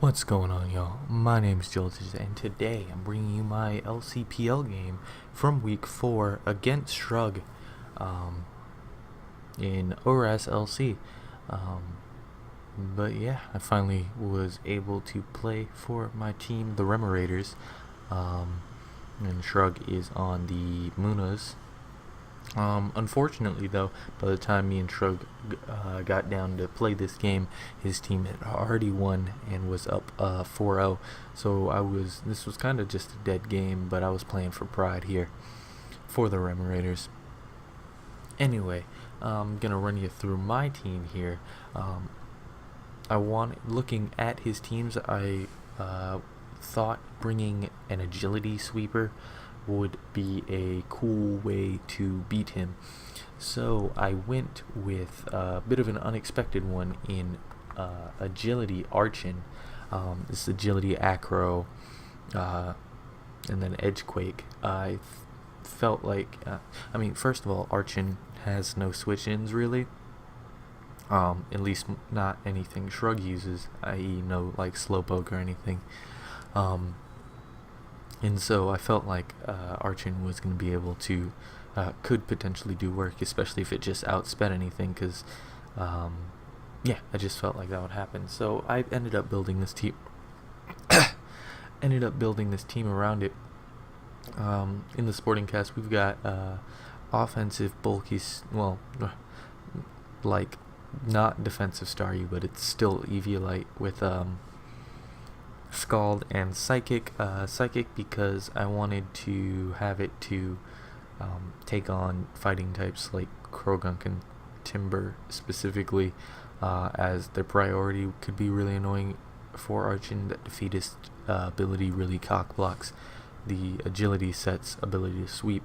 What's going on, y'all? My name is Joltage, and today I'm bringing you my LCPL game from week 4 against Shrug um, in ORAS LC. Um, but yeah, I finally was able to play for my team, the Remorators, and Shrug is on the Munnas. Unfortunately, though, by the time me and Shrug got down to play this game, his team had already won and was up 4-0. So this was kind of just a dead game, but I was playing for pride here for the Remorators. Anyway, I'm gonna run you through my team here. Looking at his teams, I thought bringing an agility sweeper would be a cool way to beat him. So I went with a bit of an unexpected one in agility Archin. This agility acro, and then edgequake. I felt like, first of all, Archin has no switch-ins really. At least not anything Shrug uses, i.e. no like slowpoke or anything. And so I felt like Archin was going to be able to, could potentially do work, especially if it just outsped anything, because, yeah, I just felt like that would happen. So I ended up building this team, around it. In the sporting cast, we've got offensive, bulky, like, not defensive Staryu, but it's still Eviolite with, Scald and Psychic. Psychic because I wanted to have it to take on fighting types like Krogunk and Timber specifically, as their priority could be really annoying for Archin. That defeatist ability really cock blocks the agility set's ability to sweep.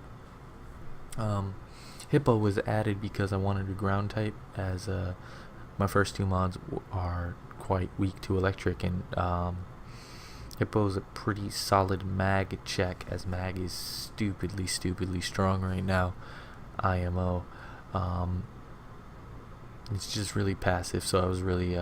Hippo was added because I wanted a ground type, as my first two mods are quite weak to electric, and Hippo's a pretty solid mag check, as mag is stupidly strong right now. IMO. It's just really passive, so I was really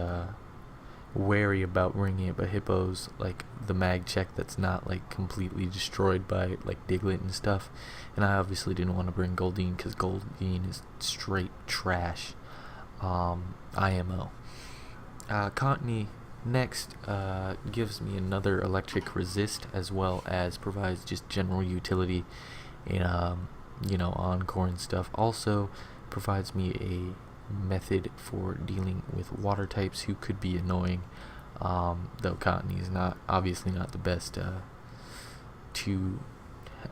wary about bringing it, but Hippo's like the mag check that's not like completely destroyed by like Diglett and stuff. And I obviously didn't want to bring Goldeen because Goldeen is straight trash. IMO. Cottony next gives me another electric resist, as well as provides just general utility in Encore and stuff. Also provides me a method for dealing with water types who could be annoying, though Cottony is obviously not the best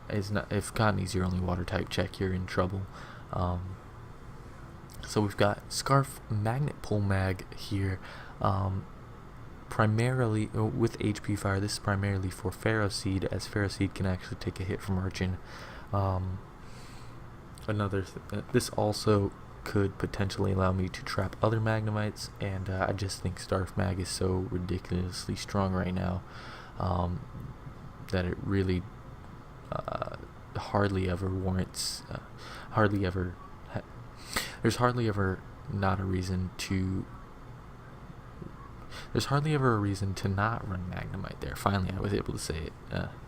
if Cottony's your only water type check, you're in trouble. So we've got Scarf Magnet Pole Mag here, primarily with HP Fire. This is primarily for Ferroseed, as Ferroseed can actually take a hit from Archin. This also could potentially allow me to trap other Magnemites, and I just think Starf Mag is so ridiculously strong right now that it really hardly ever warrants, there's hardly ever a reason to not run Magnemite there. Finally, I was able to say it.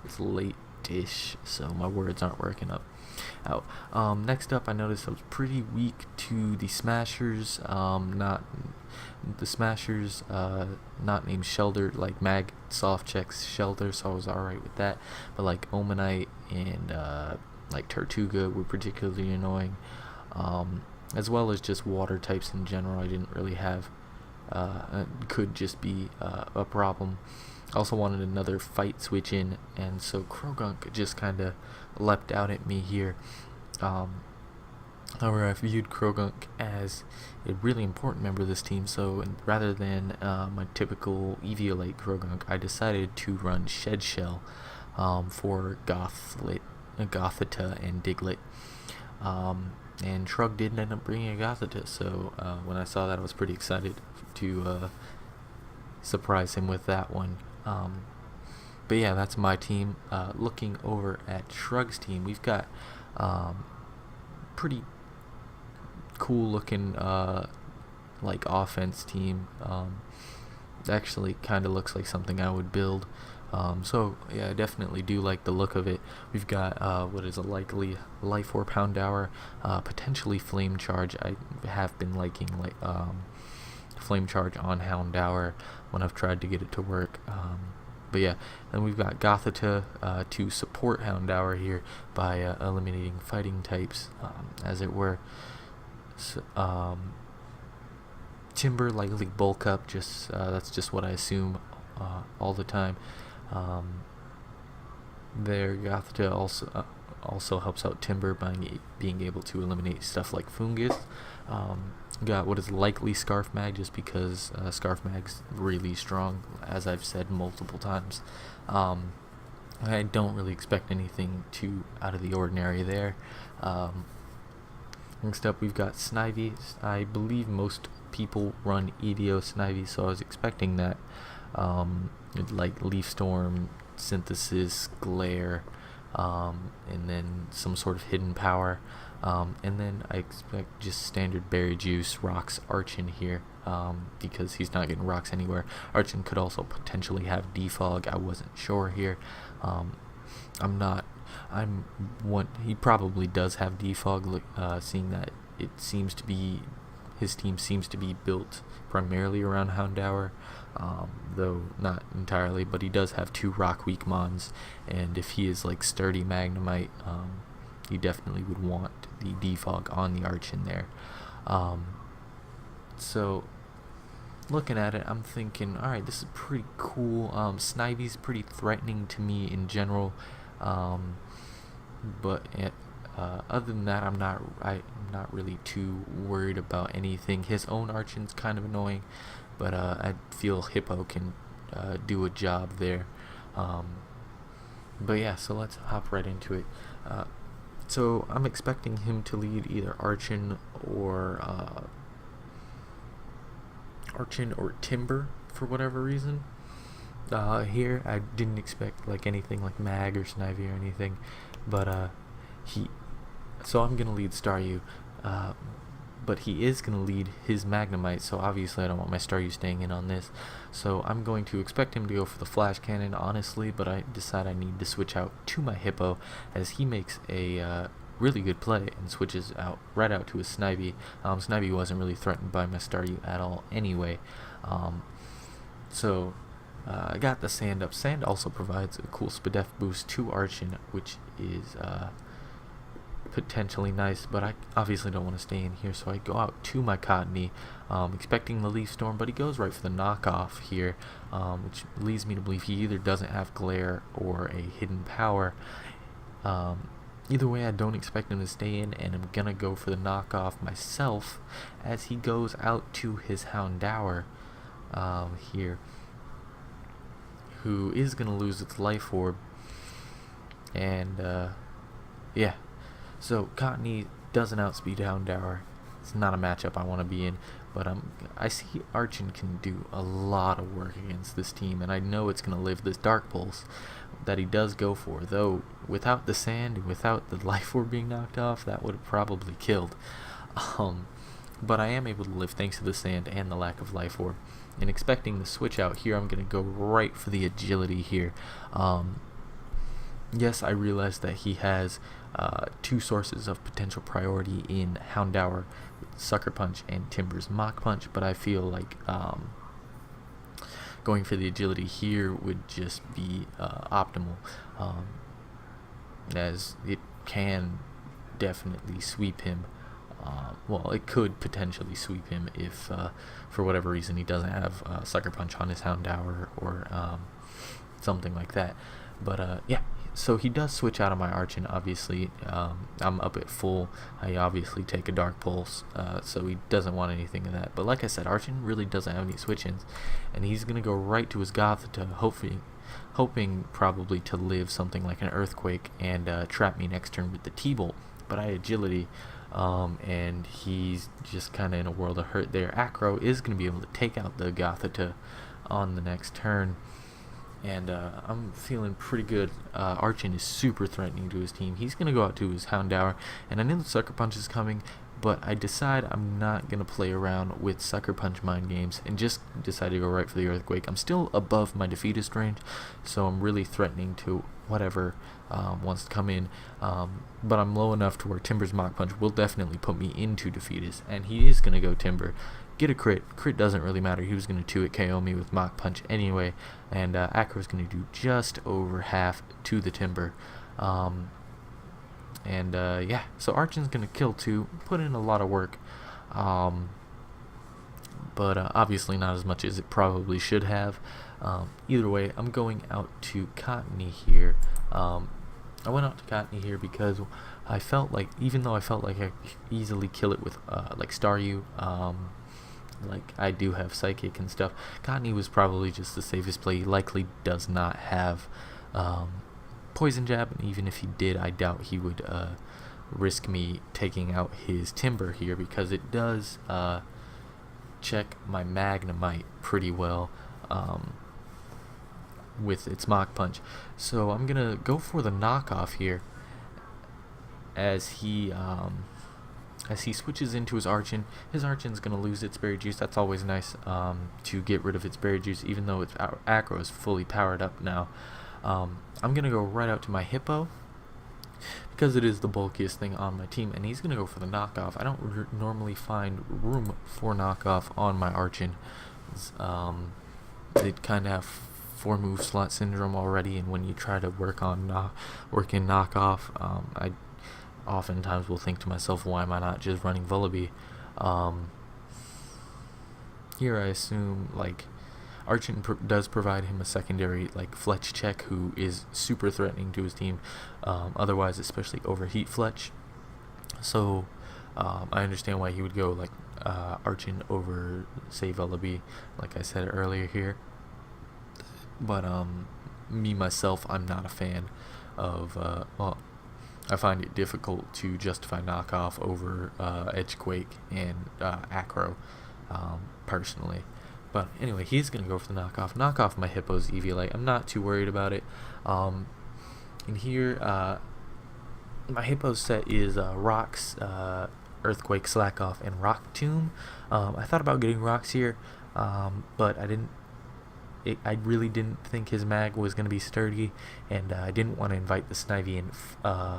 It's late-ish, so my words aren't working out. Next up, I noticed I was pretty weak to the Smashers. Not named Shelter, like Mag soft checks Shelter, so I was alright with that. But like Omanite and like Tortuga were particularly annoying, as well as just water types in general. I didn't really have, could just be a problem. I also wanted another fight switch in, and so Krogunk just kind of leapt out at me here. However, I viewed Krogunk as a really important member of this team, so rather than my typical Eviolite Krogunk, I decided to run Shed Shell for Gothita and Diglett. And Shrug did end up bringing a Gothita, so when I saw that, I was pretty excited to surprise him with that one. But yeah, that's my team. Looking over at Shrug's team, we've got pretty cool looking like offense team. actually kind of looks like something I would build. So yeah, I definitely do like the look of it. We've got what is a likely Life Orb Houndour, potentially Flame Charge. I have been liking Flame Charge on Houndour when I've tried to get it to work. But yeah, then we've got Gothita to support Houndour here by eliminating fighting types, as it were. So, Timber likely bulk up. That's just what I assume all the time. There, Gothita also helps out Timber by being able to eliminate stuff like Fungus. Got what is likely Scarf Mag, just because Scarf Mag's really strong, as I've said multiple times. I don't really expect anything too out of the ordinary there. Next up, we've got Snivy. I believe most people run EDO Snivy, so I was expecting that. Like Leaf Storm, Synthesis, Glare, and then some sort of hidden power. And then I expect just standard Berry Juice, Rocks, Archon here, because he's not getting rocks anywhere. Archon could also potentially have Defog. I wasn't sure here. He probably does have Defog, seeing that it seems to be, his team seems to be built primarily around Houndour, though not entirely, but he does have 2 rock weak mons, and if he is like sturdy Magnemite, he definitely would want the Defog on the Archon there. So looking at it, I'm thinking, alright, this is pretty cool. Snivy's pretty threatening to me in general, but other than that, I'm not really too worried about anything. His own Archon's kind of annoying, but I feel Hippo can do a job there. But yeah, so let's hop right into it. So I'm expecting him to lead either Archon or Timber for whatever reason. Here I didn't expect like anything like Mag or Snivy or anything, but so I'm gonna lead Staryu, but he is gonna lead his Magnemite, so obviously I don't want my Staryu staying in on this. So I'm going to expect him to go for the Flash Cannon, honestly, but I decide I need to switch out to my Hippo, as he makes a really good play and switches right out to his Snivy. Snivy wasn't really threatened by my Staryu at all anyway. So I got the Sand up. Sand also provides a cool Spadef boost to Archon, which is potentially nice, but I obviously don't want to stay in here, so I go out to my Cottony, expecting the Leaf Storm, but he goes right for the knockoff here, which leads me to believe he either doesn't have Glare or a hidden power. Either way, I don't expect him to stay in, and I'm gonna go for the knockoff myself, as he goes out to his Houndour here, who is gonna lose its Life Orb. And yeah, so Cottony doesn't outspeed Houndour. It's not a matchup I want to be in, but I see Archon can do a lot of work against this team, and I know it's going to live this Dark Pulse that he does go for, though without the Sand and without the Life Orb being knocked off, that would have probably killed. But I am able to live thanks to the Sand and the lack of Life Orb, and expecting the switch out here, I'm going to go right for the Agility here. Yes, I realize that he has 2 sources of potential priority in Houndour, Sucker Punch and Timber's Mach Punch, but I feel like going for the Agility here would just be optimal, as it can definitely sweep him. Well, it could potentially sweep him if for whatever reason he doesn't have Sucker Punch on his Houndour or something like that. But yeah, so he does switch out of my Archon, obviously. I'm up at full. I obviously take a Dark Pulse, so he doesn't want anything of that. But like I said, Archon really doesn't have any switch-ins, and he's going to go right to his Gothita, hoping probably to live something like an Earthquake and trap me next turn with the T-Bolt. But I Agility, and he's just kind of in a world of hurt there. Acro is going to be able to take out the Gothita on the next turn. And I'm feeling pretty good. Archon is super threatening to his team. He's going to go out to his Houndour, and I knew the Sucker Punch is coming, but I decide I'm not going to play around with Sucker Punch mind games and just decide to go right for the Earthquake. I'm still above my defeatist range, so I'm really threatening to whatever wants to come in, but I'm low enough to where Timber's Mach Punch will definitely put me into defeatist, and he is going to go Timber. Get a crit. Crit doesn't really matter. He was going to 2-hit KO me with Mach Punch anyway, and Acro's going to do just over half to the Timber. Yeah, so Archon's going to kill 2, put in a lot of work, but obviously not as much as it probably should have. Either way, I'm going out to Cottony here. I went out to Cottony here because I felt like, even though I felt like I could easily kill it with like Staryu, like I do have Psychic and stuff, Cottony was probably just the safest play. He likely does not have Poison Jab, and even if he did, I doubt he would risk me taking out his Timber here, because it does check my Magnemite pretty well with its Mach Punch. So I'm gonna go for the knockoff here as he switches into his Archon. His Archon's gonna lose its Berry Juice. That's always nice to get rid of its Berry Juice, even though its Acro is fully powered up now. I'm gonna go right out to my Hippo because it is the bulkiest thing on my team, and he's gonna go for the knockoff. I don't normally find room for knockoff on my Archon. They kind of have 4-move slot syndrome already, and when you try to work in knockoff, I oftentimes will think to myself, why am I not just running Vullaby? Here I assume like Archon does provide him a secondary like Fletch check, who is super threatening to his team, otherwise, especially overheat Fletch. So I understand why he would go like Archon over, say, Vullaby, like I said earlier here. But me myself, I'm not a fan of well, I find it difficult to justify knockoff over Edgequake and Acro personally. But anyway, he's going to go for the knockoff. Knock off my Hippo's Eviolite. I'm not too worried about it. And here, my Hippo set is Rocks, Earthquake, Slack Off, and Rock Tomb. I thought about getting Rocks here, but I really didn't think his mag was going to be sturdy, and I didn't want to invite the Snivy in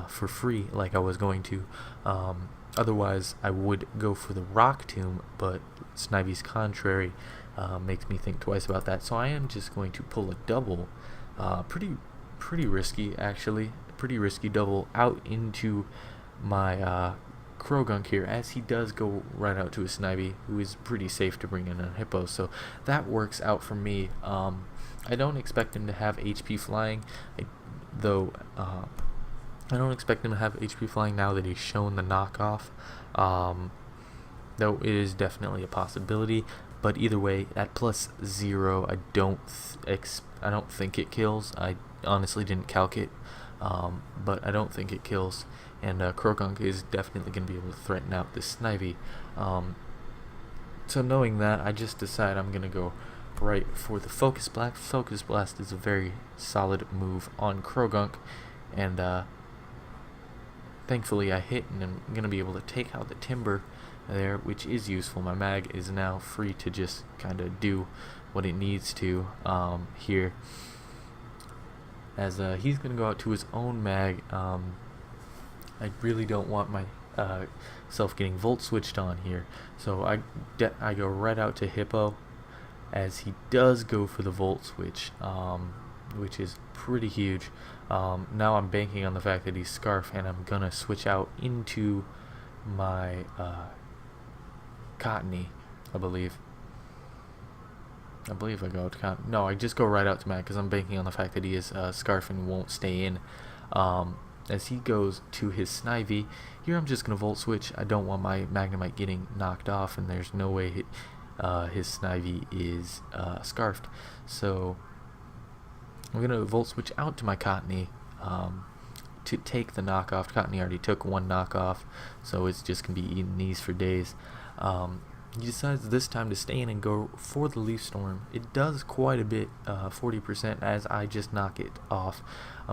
for free like I was going to. Otherwise, I would go for the Rock Tomb, but Snivy's contrary makes me think twice about that. So I am just going to pull a double, pretty risky actually, pretty risky double out into my Krogunk here, as he does go right out to a Snivy, who is pretty safe to bring in a Hippo. So that works out for me. I don't expect him to have HP flying, though. I don't expect him to have HP flying now that he's shown the knockoff. Though it is definitely a possibility. But either way, at +0, I don't think it kills. I honestly didn't calc it, but I don't think it kills. And Krogunk is definitely going to be able to threaten out this Snivy. So knowing that, I just decide I'm going to go right for the Focus Blast. Focus Blast is a very solid move on Krogunk, and thankfully I hit, and I'm going to be able to take out the Timber there, which is useful. My mag is now free to just kind of do what it needs to here, as he's going to go out to his own mag. I really don't want my self getting Volt switched on here, so I go right out to Hippo, as he does go for the Volt switch, which is pretty huge. Now I'm banking on the fact that he's Scarf, and I'm gonna switch out into my Cottony, I believe I go to Cottony. No, I just go right out to Matt because I'm banking on the fact that he is Scarf and won't stay in. As he goes to his Snivy, here I'm just going to Volt Switch. I don't want my Magnemite getting knocked off, and there's no way his Snivy is Scarfed. So I'm going to Volt Switch out to my Cottony to take the knockoff. Cottony already took one knockoff, so it's just going to be eating these for days. he decides this time to stay in and go for the Leaf Storm. It does quite a bit, 40%, as I just knock it off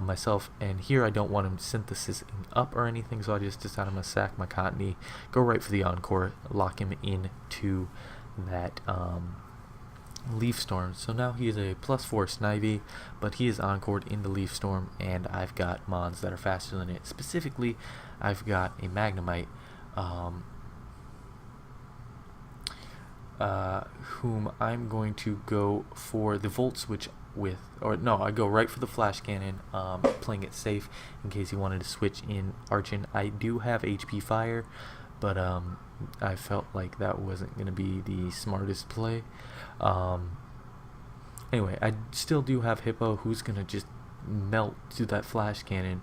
myself. And here I don't want him synthesizing up or anything, so I just decide I'm going to sack my Cottony, go right for the Encore, lock him into that Leaf Storm. So now he is a +4 Snivy, but he is encored in the Leaf Storm, and I've got mons that are faster than it. Specifically, I've got a Magnemite, whom I'm going to go for the Volt Switch with, or no, I go right for the Flash Cannon, playing it safe in case he wanted to switch in Archon. I do have HP Fire, but I felt like that wasn't going to be the smartest play. Anyway, I still do have Hippo, who's going to just melt to that Flash Cannon,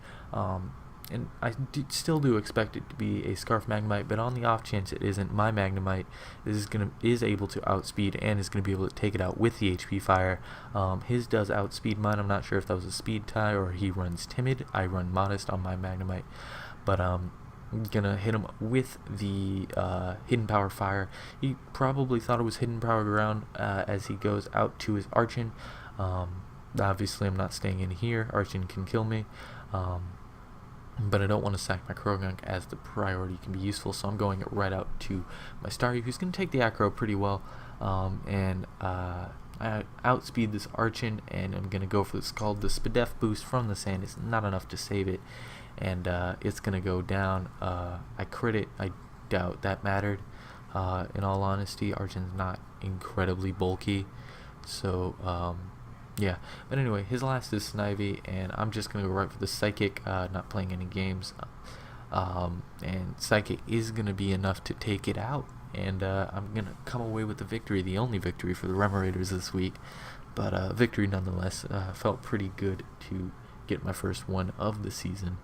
and I still do expect it to be a Scarf Magnemite, but on the off chance it isn't, my Magnemite is able to outspeed and is going to be able to take it out with the HP Fire. His does outspeed mine. I'm not sure if that was a speed tie or he runs Timid. I run Modest on my Magnemite, but I'm gonna hit him with the Hidden Power Fire. He probably thought it was Hidden Power Ground as he goes out to his Archon. Obviously I'm not staying in here. Archon can kill me. But I don't want to sack my Krogunk, as the priority can be useful, so I'm going right out to my Staryu, who's going to take the Acro pretty well, and I outspeed this Archon, and I'm going to go for this, called the Spadef boost from the sand. It's not enough to save it, and it's going to go down. I crit it. I doubt that mattered. In all honesty, Archon's not incredibly bulky, so yeah, but anyway, his last is Snivy, and I'm just going to go right for the Psychic, not playing any games, and Psychic is going to be enough to take it out, and I'm going to come away with the victory, the only victory for the Remorators this week, but victory nonetheless. Felt pretty good to get my first one of the season,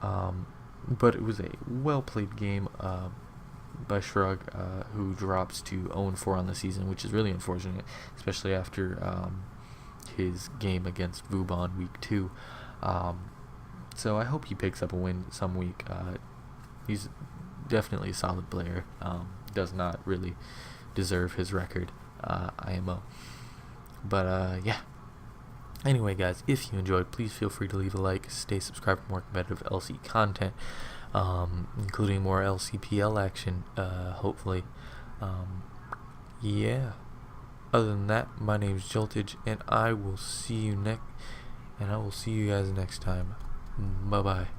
but it was a well-played game by Shrug, who drops to 0-4 on the season, which is really unfortunate, especially after his game against Vubon week 2. So I hope he picks up a win some week. He's definitely a solid player. Does not really deserve his record, IMO. But yeah. Anyway, guys, if you enjoyed, please feel free to leave a like, stay subscribed for more competitive LC content, including more LCPL action, hopefully. Yeah. Other than that, my name's Joltage, and I will see you guys next time. Bye bye.